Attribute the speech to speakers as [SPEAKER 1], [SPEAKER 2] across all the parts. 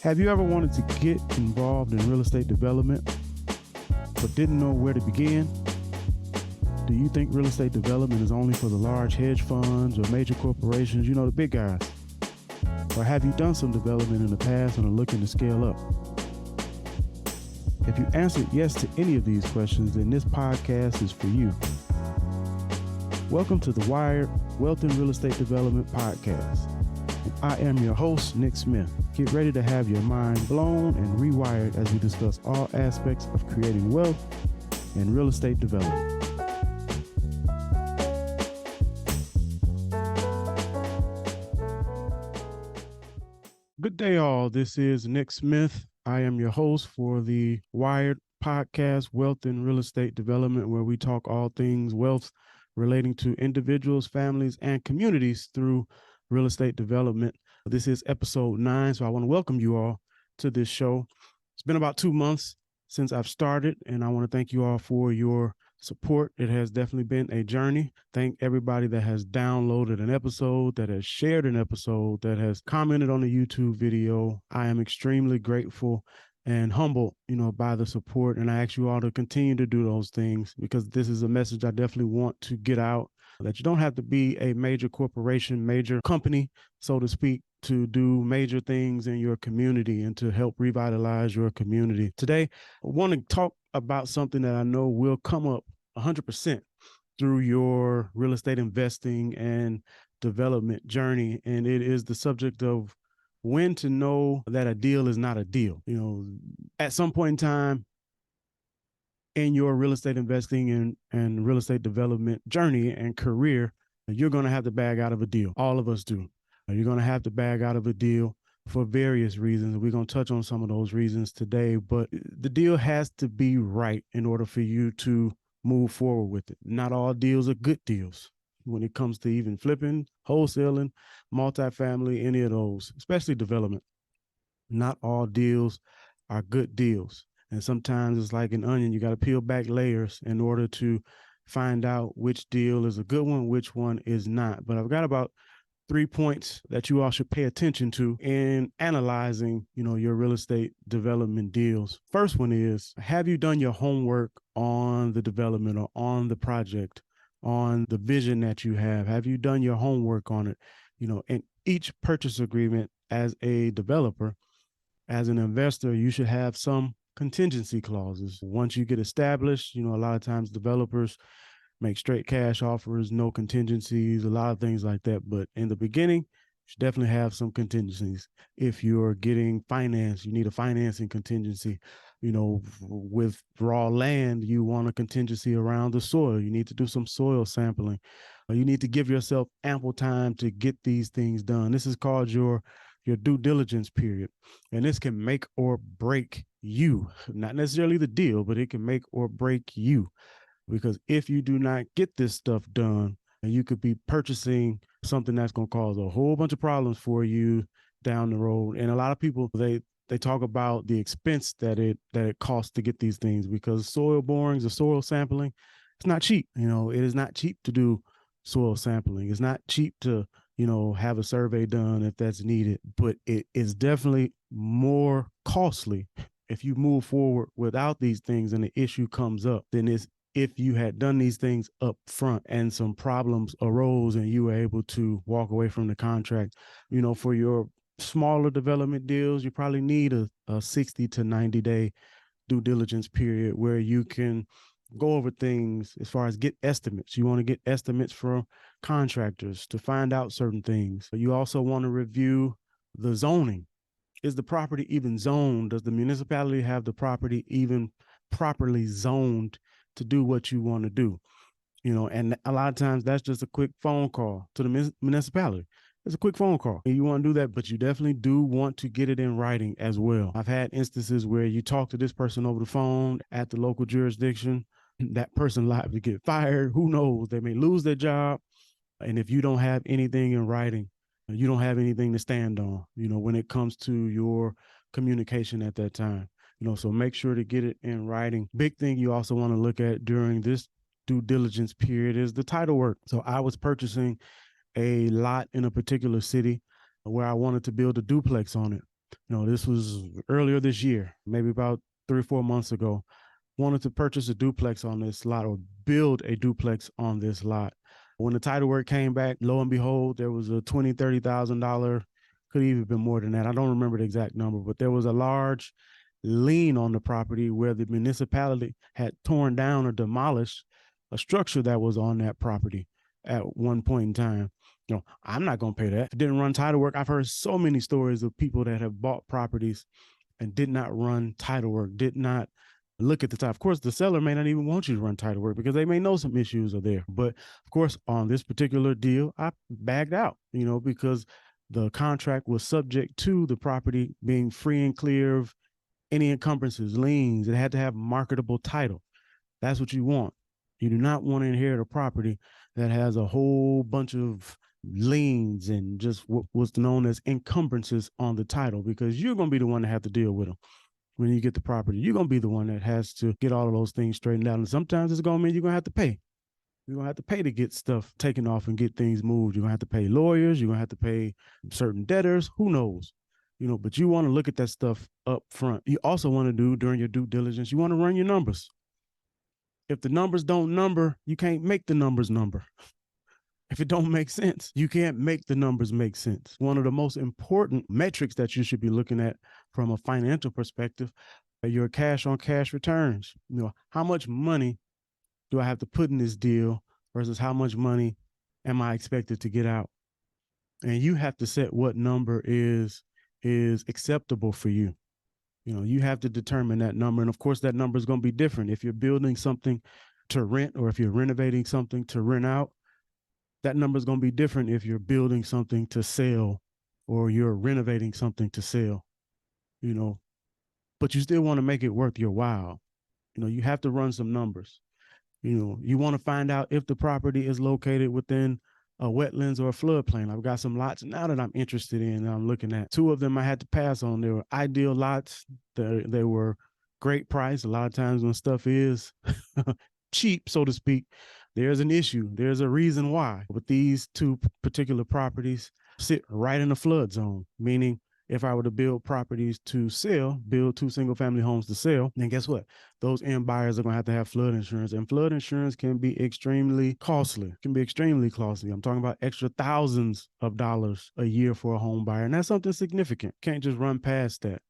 [SPEAKER 1] Have you ever wanted to get involved in real estate development, but didn't know where to begin? Do you think real estate development is only for the large hedge funds or major corporations, the big guys? Or have you done some development in the past and are looking to scale up? If you answered yes to any of these questions, then this podcast is for you. Welcome to the W.I.R.E.D Wealth and Real Estate Development Podcast. I am your host, Nick Smith. Get ready to have your mind blown and rewired as we discuss all aspects of creating wealth and real estate development. Good day, all. This is Nick Smith. I am your host for the W.I.R.E.D podcast, Wealth and Real Estate Development, where we talk all things wealth relating to individuals, families, and communities through real estate development. This is episode 9, so I want to welcome you all to this show. It's been about 2 months since I've started, and I want to thank you all for your support. It has definitely been a journey. Thank everybody that has downloaded an episode, that has shared an episode, that has commented on a YouTube video. I am extremely grateful and humbled, by the support, and I ask you all to continue to do those things because this is a message I definitely want to get out, that you don't have to be a major corporation, major company, so to speak, to do major things in your community and to help revitalize your community. Today, I want to talk about something that I know will come up 100% through your real estate investing and development journey, and it is the subject of when to know that a deal is not a deal. At some point in time in your real estate investing and real estate development journey and career, you're going to have to bag out of a deal. All of us do. You're going to have to bag out of a deal for various reasons. We're going to touch on some of those reasons today, but the deal has to be right in order for you to move forward with it. Not all deals are good deals when it comes to even flipping, wholesaling, multifamily, any of those, especially development. Not all deals are good deals. And sometimes it's like an onion. You got to peel back layers in order to find out which deal is a good one, which one is not. But I've got about 3 points that you all should pay attention to in analyzing, your real estate development deals. First one is, have you done your homework on the development or on the project, on the vision that you have? Have you done your homework on it? In each purchase agreement as a developer, as an investor, you should have some contingency clauses. Once you get established, a lot of times developers make straight cash offers, no contingencies, a lot of things like that. But in the beginning, you should definitely have some contingencies. If you're getting finance, you need a financing contingency. With raw land, you want a contingency around the soil. You need to do some soil sampling. You need to give yourself ample time to get these things done. This is called your due diligence period. And this can make or break you, not necessarily the deal, but it can make or break you. Because if you do not get this stuff done, you could be purchasing something that's going to cause a whole bunch of problems for you down the road. And a lot of people, they talk about the expense that it costs to get these things, because soil borings or soil sampling, it's not cheap. It is not cheap to do soil sampling. It's not cheap to, have a survey done if that's needed, but it is definitely more costly if you move forward without these things and the issue comes up than it's if you had done these things up front and some problems arose and you were able to walk away from the contract. For your smaller development deals, you probably need a 60 to 90 day due diligence period where you can go over things as far as get estimates. You want to get estimates from contractors to find out certain things. You also want to review the zoning. Is the property even zoned? Does the municipality have the property even properly zoned to do what you want to do? And a lot of times that's just a quick phone call to the municipality. It's a quick phone call. You want to do that, but you definitely do want to get it in writing as well. I've had instances where you talk to this person over the phone at the local jurisdiction. That person liable to get fired. Who knows? They may lose their job. And if you don't have anything in writing, you don't have anything to stand on, when it comes to your communication at that time. So make sure to get it in writing. Big thing you also want to look at during this due diligence period is the title work. So I was purchasing a lot in a particular city where I wanted to build a duplex on it. This was earlier this year, maybe about 3 or 4 months ago. Wanted to purchase a duplex on this lot or build a duplex on this lot. When the title work came back, lo and behold, there was a $20,000, $30,000, could even been more than that. I don't remember the exact number, but there was a large lien on the property where the municipality had torn down or demolished a structure that was on that property at one point in time. I'm not going to pay that. Didn't run title work. I've heard so many stories of people that have bought properties and did not run title work, did not look at the title. Of course, the seller may not even want you to run title work because they may know some issues are there. But of course, on this particular deal, I bagged out, because the contract was subject to the property being free and clear of any encumbrances, liens. It had to have marketable title. That's what you want. You do not want to inherit a property that has a whole bunch of liens and just what's known as encumbrances on the title, because you're going to be the one that have to deal with them when you get the property. You're going to be the one that has to get all of those things straightened out. And sometimes it's going to mean you're going to have to pay. You're going to have to pay to get stuff taken off and get things moved. You're going to have to pay lawyers. You're going to have to pay certain debtors. Who knows? But you want to look at that stuff up front. You also want to do during your due diligence, you want to run your numbers. If the numbers don't number, you can't make the numbers number. If it don't make sense, you can't make the numbers make sense. One of the most important metrics that you should be looking at from a financial perspective are your cash on cash returns. How much money do I have to put in this deal versus how much money am I expected to get out? And you have to set what number is acceptable for you. You have to determine that number. And of course, that number is going to be different. If you're building something to rent or if you're renovating something to rent out, that number is going to be different if you're building something to sell or you're renovating something to sell, but you still want to make it worth your while. You have to run some numbers. You want to find out if the property is located within a wetlands or a floodplain. I've got some lots now that I'm interested in and I'm looking at. 2 of them I had to pass on. They were ideal lots. They were great price. A lot of times when stuff is cheap, so to speak, there's an issue. There's a reason why. But these 2 particular properties sit right in the flood zone, meaning if I were to build properties to sell, build 2 single family homes to sell, then guess what? Those end buyers are going to have flood insurance, and flood insurance can be extremely costly. I'm talking about extra thousands of dollars a year for a home buyer. And that's something significant. Can't just run past that,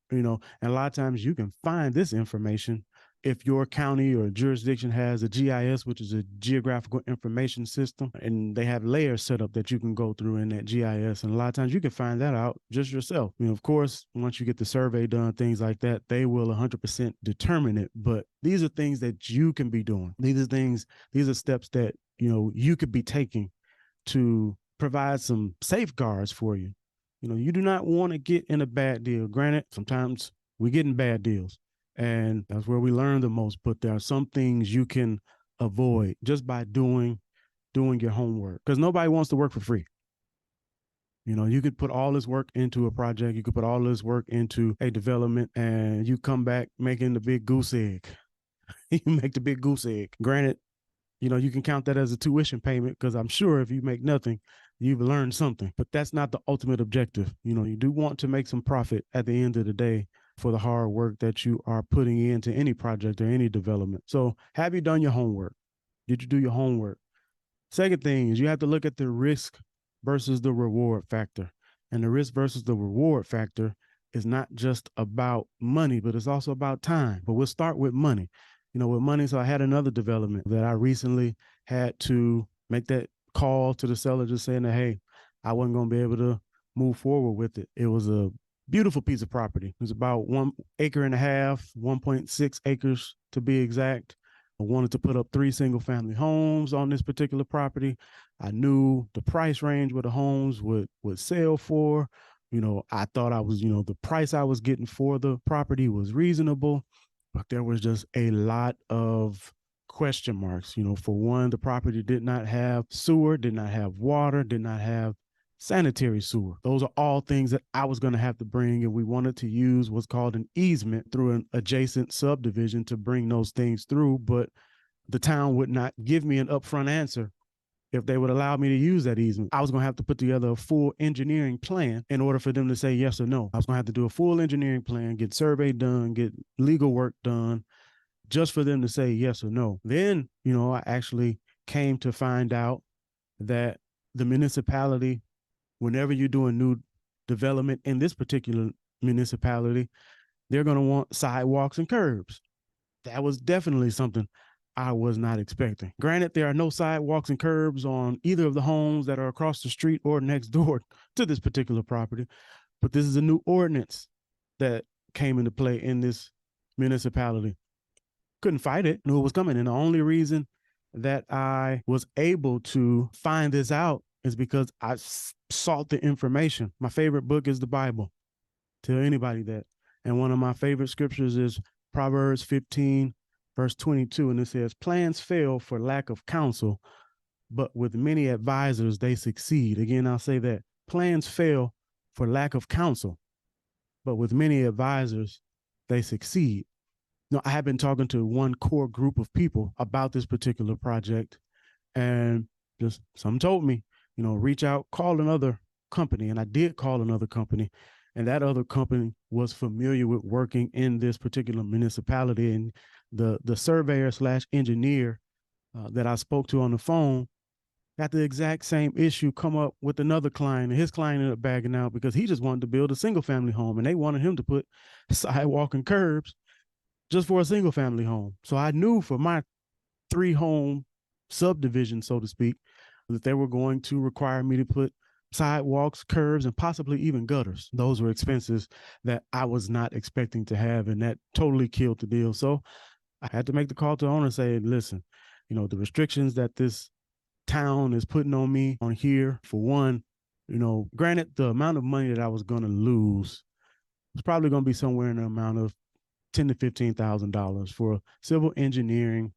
[SPEAKER 1] and a lot of times you can find this information if your county or jurisdiction has a GIS, which is a geographical information system, and they have layers set up that you can go through in that GIS. And a lot of times you can find that out just yourself. Of course, once you get the survey done, things like that, they will 100% determine it. But these are things that you can be doing. These are steps that, you could be taking to provide some safeguards for you. You do not want to get in a bad deal. Granted, sometimes we get in bad deals. And that's where we learn the most. But there are some things you can avoid just by doing your homework, because nobody wants to work for free. You could put all this work into a project. You could put all this work into a development and you come back making the big goose egg. You make the big goose egg. Granted, you can count that as a tuition payment, because I'm sure if you make nothing, you've learned something. But that's not the ultimate objective. You do want to make some profit at the end of the day for the hard work that you are putting into any project or any development. So have you done your homework? Did you do your homework? Second thing is you have to look at the risk versus the reward factor. And the risk versus the reward factor is not just about money, but it's also about time. But we'll start with money. With money, so I had another development that I recently had to make that call to the seller just saying that, hey, I wasn't going to be able to move forward with it. It was a beautiful piece of property. It was about 1.5 acres, 1.6 acres to be exact. I wanted to put up 3 single family homes on this particular property. I knew the price range where the homes would sell for. I thought the price I was getting for the property was reasonable, but there was just a lot of question marks. For one, the property did not have sewer, did not have water, did not have sanitary sewer. Those are all things that I was going to have to bring, and we wanted to use what's called an easement through an adjacent subdivision to bring those things through, but the town would not give me an upfront answer if they would allow me to use that easement, I was going to have to put together a full engineering plan in order for them to say yes or no. I was going to have to do a full engineering plan, get survey done, get legal work done, just for them to say yes or no. Then, I actually came to find out that the municipality, whenever you're doing new development in this particular municipality, they're going to want sidewalks and curbs. That was definitely something I was not expecting. Granted, there are no sidewalks and curbs on either of the homes that are across the street or next door to this particular property, but this is a new ordinance that came into play in this municipality. Couldn't fight it, knew it was coming. And the only reason that I was able to find this out is because I sought the information. My favorite book is the Bible. Tell anybody that. And one of my favorite scriptures is Proverbs 15, verse 22. And it says, plans fail for lack of counsel, but with many advisors, they succeed. Again, I'll say that. Plans fail for lack of counsel, but with many advisors, they succeed. I have been talking to one core group of people about this particular project, and just some told me, reach out, call another company. And I did call another company, and that other company was familiar with working in this particular municipality. And the surveyor / engineer that I spoke to on the phone got the exact same issue come up with another client, and his client ended up bagging out because he just wanted to build a single family home, and they wanted him to put sidewalk and curbs just for a single family home. So I knew for my 3-home subdivision, so to speak, that they were going to require me to put sidewalks, curbs, and possibly even gutters. Those were expenses that I was not expecting to have, and that totally killed the deal. So I had to make the call to the owner and say, listen, the restrictions that this town is putting on me on here, for one, granted, the amount of money that I was going to lose was probably going to be somewhere in the amount of $10,000 to $15,000 for civil engineering,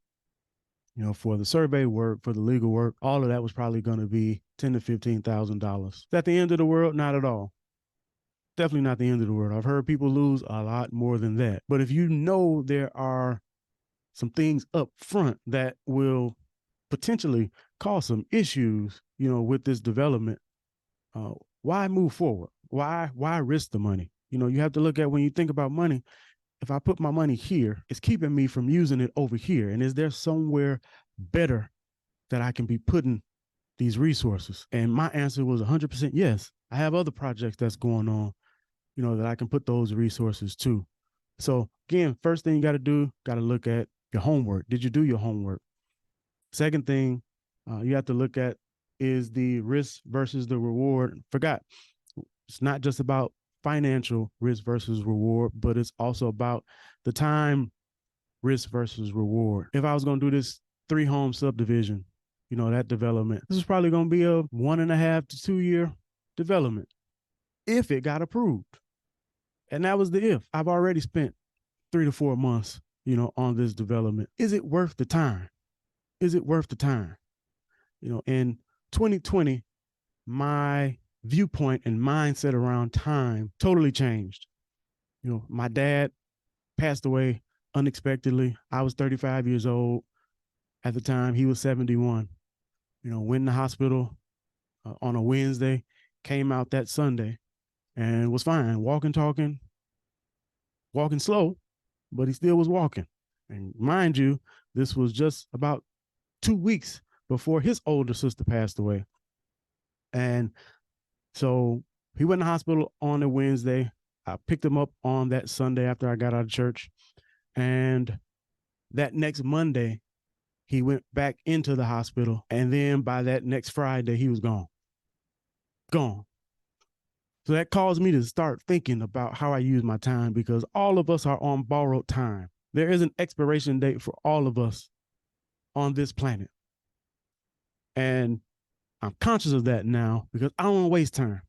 [SPEAKER 1] for the survey work, for the legal work. All of that was probably going to be $10,000 to $15,000. Is that the end of the world? Not at all. Definitely not the end of the world. I've heard people lose a lot more than that. But if there are some things up front that will potentially cause some issues, with this development, why move forward? Why risk the money? You have to look at, when you think about money, if I put my money here, it's keeping me from using it over here. And is there somewhere better that I can be putting these resources? And my answer was 100% yes. I have other projects that's going on, that I can put those resources to. So again, first thing you got to do, got to look at your homework. Did you do your homework? Second thing you have to look at is the risk versus the reward. Forgot, it's not just about financial risk versus reward, but it's also about the time risk versus reward. If I was going to do this 3-home subdivision, that development, this is probably going to be a 1.5 to 2 year development if it got approved. And that was the if. I've already spent 3 to 4 months, on this development. Is it worth the time? Is it worth the time? In 2020, my viewpoint and mindset around time totally changed. My dad passed away unexpectedly. I was 35 years old at the time. He was 71. Went in the hospital on a Wednesday, came out that Sunday, and was fine. Walking, talking, walking slow, but he still was walking. And mind you, this was just about 2 weeks before his older sister passed away. And so he went to the hospital on a Wednesday. I picked him up on that Sunday after I got out of church. And that next Monday, he went back into the hospital. And then by that next Friday, he was gone. Gone. So that caused me to start thinking about how I use my time, because all of us are on borrowed time. There is an expiration date for all of us on this planet. And I'm conscious of that now, because I don't want to waste time.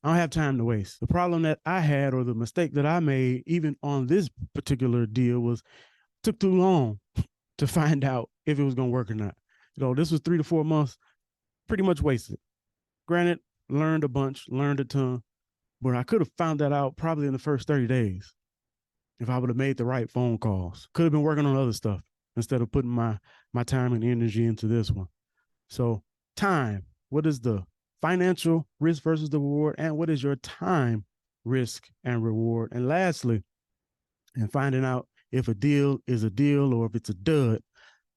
[SPEAKER 1] I don't have time to waste. The problem that I had, or the mistake that I made, even on this particular deal, was took too long to find out if it was going to work or not. This was 3 to 4 months, pretty much wasted. Granted, learned a bunch, learned a ton, but I could have found that out probably in the first 30 days if I would have made the right phone calls. Could have been working on other stuff instead of putting my time and energy into this one. So time? What is the financial risk versus the reward? And what is your time risk and reward? And lastly, and finding out if a deal is a deal or if it's a dud,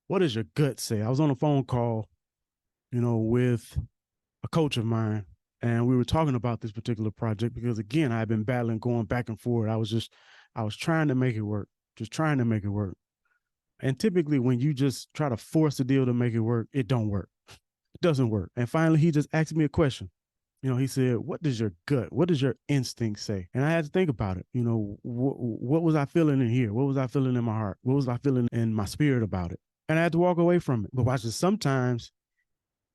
[SPEAKER 1] what does your gut say? I was on a phone call, with a coach of mine, and we were talking about this particular project because, again, I've been battling, going back and forth. I was trying to make it work, just trying to make it work. And typically when you just try to force a deal to make it work, it don't work. It doesn't work. And finally, he just asked me a question. He said, what does your gut, what does your instinct say? And I had to think about it. What was I feeling in here? What was I feeling in my heart? What was I feeling in my spirit about it? And I had to walk away from it. But watch this, sometimes,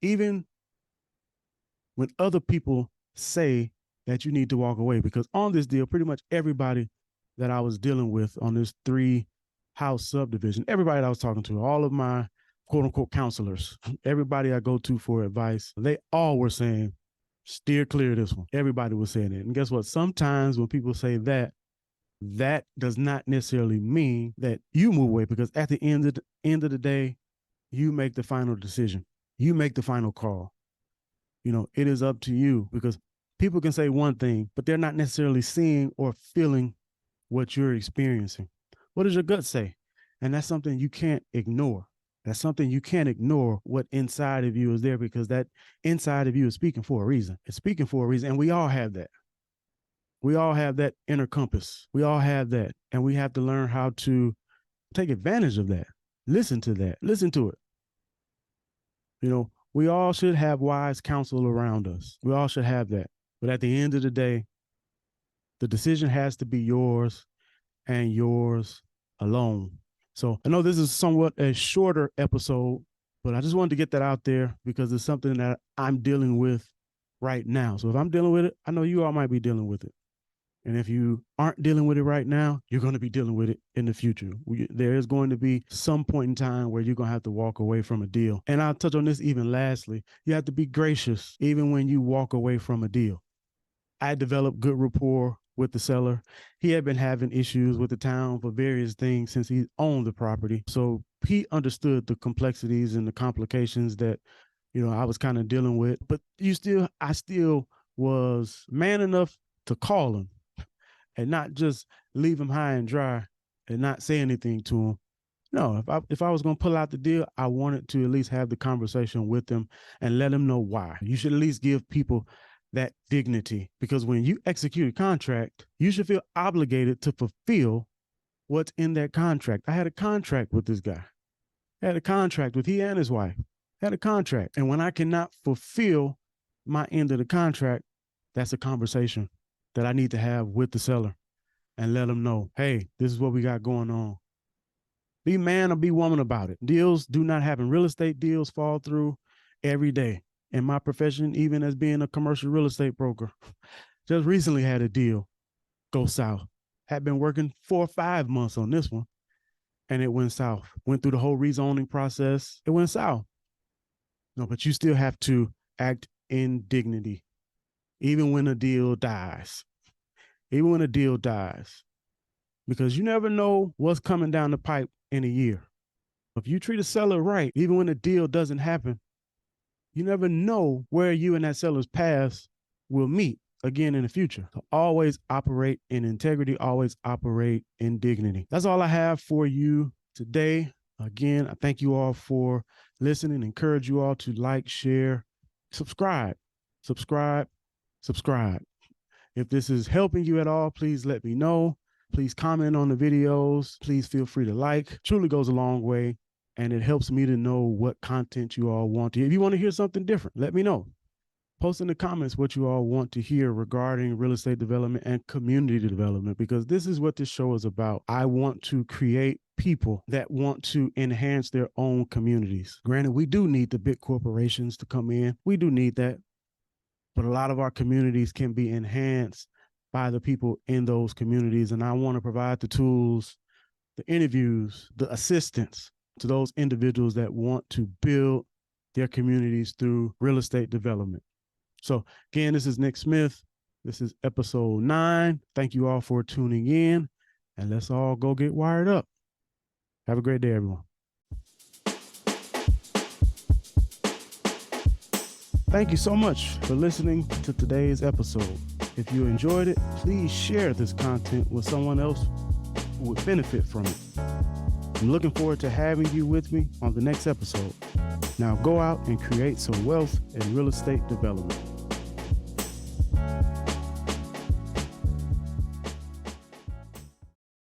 [SPEAKER 1] even when other people say that you need to walk away, because on this deal, pretty much everybody that I was dealing with on this 3-house subdivision, everybody that I was talking to, all of my quote unquote counselors, everybody I go to for advice, they all were saying, steer clear of this one. Everybody was saying it. And guess what? Sometimes when people say that, that does not necessarily mean that you move away, because at the end of the day, you make the final decision. You make the final call. It is up to you, because people can say one thing, but they're not necessarily seeing or feeling what you're experiencing. What does your gut say? And that's something you can't ignore. That's something you can't ignore, what inside of you is there, because that inside of you is speaking for a reason. It's speaking for a reason. And we all have that. We all have that inner compass. We all have that. And we have to learn how to take advantage of that. Listen to that. Listen to it. We all should have wise counsel around us. We all should have that. But at the end of the day, the decision has to be yours and yours alone. So I know this is somewhat a shorter episode, but I just wanted to get that out there because it's something that I'm dealing with right now. So if I'm dealing with it, I know you all might be dealing with it. And if you aren't dealing with it right now, you're going to be dealing with it in the future. There is going to be some point in time where you're going to have to walk away from a deal. And I'll touch on this even lastly. You have to be gracious even when you walk away from a deal. I developed good rapport with the seller. He had been having issues with the town for various things since he owned the property. So he understood the complexities and the complications that, I was kind of dealing with. But I still was man enough to call him and not just leave him high and dry and not say anything to him. No, if I was going to pull out the deal, I wanted to at least have the conversation with him and let him know why. You should at least give people that dignity, because when you execute a contract, you should feel obligated to fulfill what's in that contract. I had a contract with this guy. I had a contract with he and his wife. I had a contract. And when I cannot fulfill my end of the contract, that's a conversation that I need to have with the seller and let them know, hey, this is what we got going on. Be man or be woman about it. Deals do not happen. Real estate deals fall through every day. In my profession, even as being a commercial real estate broker, just recently had a deal go south. Had been working 4 or 5 months on this one, and it went south. Went through the whole rezoning process. It went south. No, but you still have to act in dignity, even when a deal dies. Even when a deal dies, because you never know what's coming down the pipe in a year. If you treat a seller right, even when a deal doesn't happen, you never know where you and that seller's paths will meet again in the future. So always operate in integrity, always operate in dignity. That's all I have for you today. Again, I thank you all for listening. Encourage you all to like, share, subscribe. If this is helping you at all, please let me know. Please comment on the videos. Please feel free to like. Truly goes a long way, and it helps me to know what content you all want to hear. If you want to hear something different, let me know. Post in the comments what you all want to hear regarding real estate development and community development, because this is what this show is about. I want to create people that want to enhance their own communities. Granted, we do need the big corporations to come in. We do need that. But a lot of our communities can be enhanced by the people in those communities. And I want to provide the tools, the interviews, the assistance to those individuals that want to build their communities through real estate development. So again, this is Nick Smith. This is episode 9. Thank you all for tuning in, and let's all go get wired up. Have a great day, everyone. Thank you so much for listening to today's episode. If you enjoyed it, please share this content with someone else who would benefit from it. I'm looking forward to having you with me on the next episode. Now go out and create some wealth and real estate development.